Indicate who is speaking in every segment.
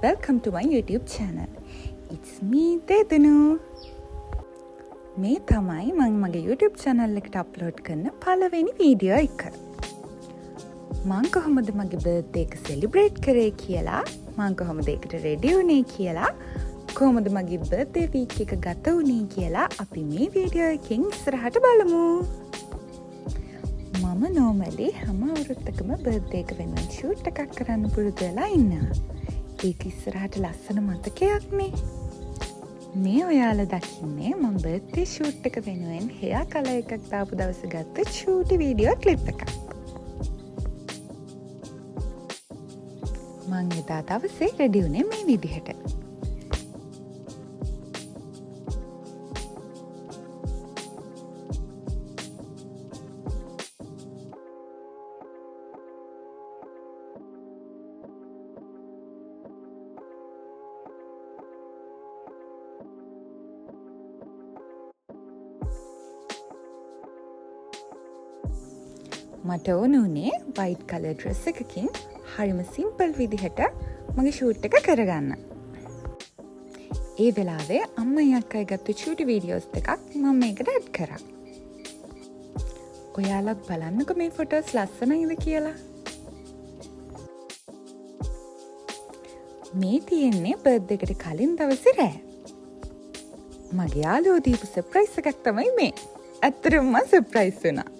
Speaker 1: welcome to my YouTube channel. It's me Dedunu. මේ තමයි මම මගේ YouTube channel එකට upload කරන පළවෙනි වීඩියෝ එක. මම කොහොමද මගේ birthday එක celebrate කරේ කියලා, මම කොහොමද ඒකට ready වුණේ කියලා, කොහොමද මගේ birthday week එක ගත වුණේ කියලා අපි මේ වීඩියෝ එකෙන් ඉස්සරහට බලමු. මම normally හැම අවුරුද්දකම birthday එක වෙනුවෙන් shoot එකක් කරන්න පුරුදු වෙලා ඉන්නවා. ඒක ඉස්සරහට ලස්සන මතකයක්නේ. මේ ඔයාලා දකින්නේ මම birthday shoot එක වෙනුවෙන් hair color එකක් දාපු දවසේ ගත්ත චූටි වීඩියෝ ක්ලිප් එකක්. මම එදා දවසේ ready වුණේ මේ විදිහට. මට ඕන උනේ white color dress එකකින් හරිම simple විදිහට මගේ shoot එක කරගන්න. ඒ වෙලාවේ අම්මයි අක්කයි ගත්ත චූටි වීඩියෝස් දෙකක් මම මේකට ඇඩ් කරා. ඔයාලත් බලන්නකෝ මේ ෆොටෝස් ලස්සනයිද කියලා. මේ තියෙන්නේ බර්ත්ඩේ එකට කලින් දවසේ රෑ. මගේ යාළුවෝ දීපු සර්ප්‍රයිස් එකක් තමයි මේ. ඇත්තටම මම සර්ප්‍රයිස් වුණා.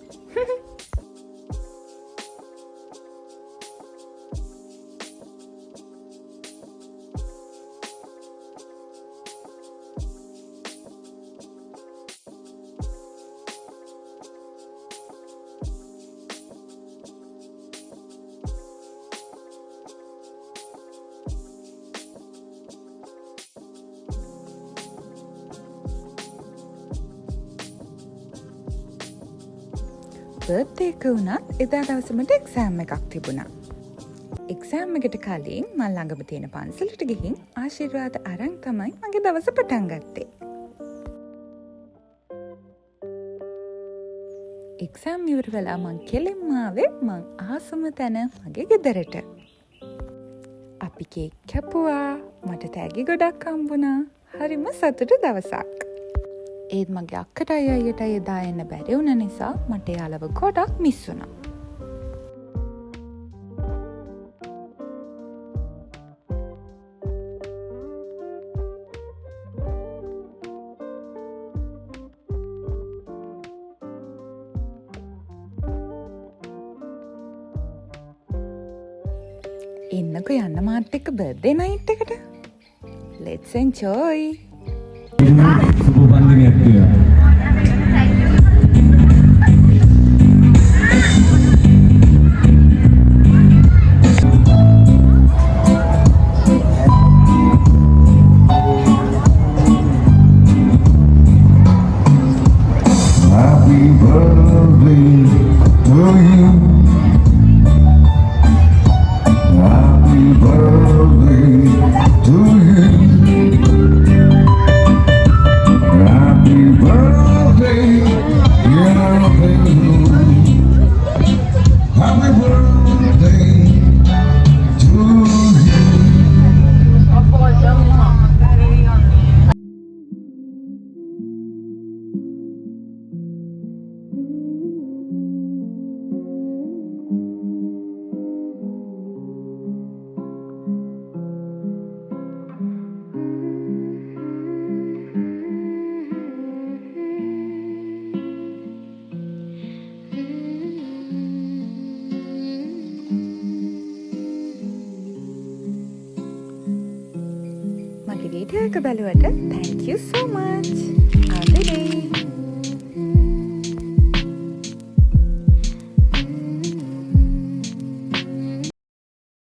Speaker 1: බර්ත්ඩේ එක වුණත් එදා දවසේ මට එක්සෑම් එකක් තිබුණා. එක්සෑම් එකට කලින් මම ළඟම තියෙන පන්සලට ගිහින් ආශිර්වාද අරන් තමයි මගේ දවස පටන් ගත්තේ. එක්සෑම් ඉවර වෙලා මං කෙලින්ම ආවේ මං ආසම තැන මගේ ගෙදරට. අපි කේක් කැපුවා, මට තෑගි ගොඩක් හම්බුණා. හරිම සතුටු දවසක්. ඒත් මගේ අක්කටයි අයියටයි එදා එන්න බැරි වුණ නිසා මට යාළුව ගොඩක් මිස් වුණා. එන්නකෝ යන්න මාත් එක්ක බර්ත්ඩේ නයිට් එකට. Let's enjoy.
Speaker 2: සුබපන්දිනයක් කියලා. Happy birthday to you. Happy birthday to you. Happy birthday, dear Pedro. Happy birthday to you.
Speaker 1: මගේ වීඩියෝ එක බලුවට thank you so much. ආදරේ.